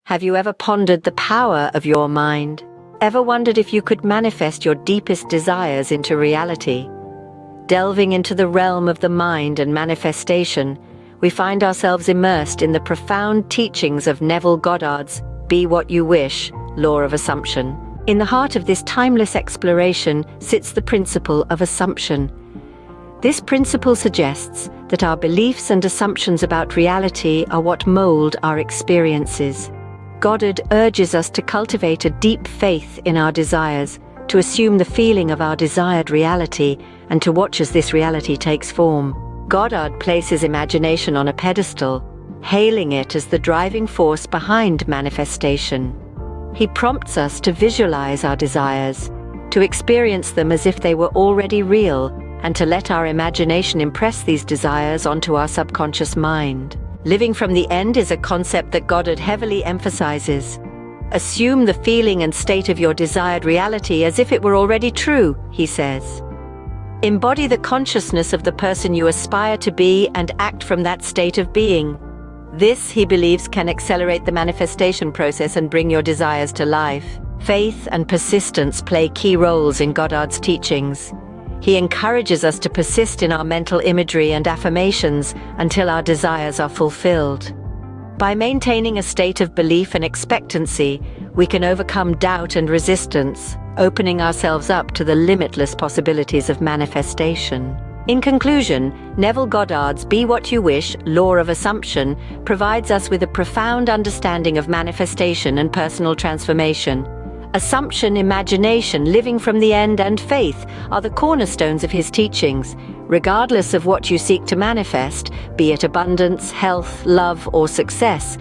Have you ever pondered the power of your mind? Ever wondered if you could manifest your deepest desires into reality? Delving into the realm of the mind and manifestation, we find ourselves immersed in the profound teachings of Neville Goddard's Be What You Wish law of assumption. In the heart of this timeless exploration sits the principle of assumption. This principle suggests that our beliefs and assumptions about reality are what mold our experiences. Goddard urges us to cultivate a deep faith in our desires, to assume the feeling of our desired reality, and to watch as this reality takes form. Goddard places imagination on a pedestal, hailing it as the driving force behind manifestation. He prompts us to visualize our desires, to experience them as if they were already real, and to let our imagination impress these desires onto our subconscious mind. Living from the end is a concept that Goddard heavily emphasizes. Assume the feeling and state of your desired reality as if it were already true, he says. Embody the consciousness of the person you aspire to be and act from that state of being. This, he believes, can accelerate the manifestation process and bring your desires to life. Faith and persistence play key roles in Goddard's teachings. He encourages us to persist in our mental imagery and affirmations until our desires are fulfilled. By maintaining a state of belief and expectancy, we can overcome doubt and resistance, opening ourselves up to the limitless possibilities of manifestation. In conclusion, Neville Goddard's Be What You Wish law of assumption provides us with a profound understanding of manifestation and personal transformation. Assumption, imagination, living from the end, and faith are the cornerstones of his teachings. Regardless of what you seek to manifest, be it abundance, health, love, or success,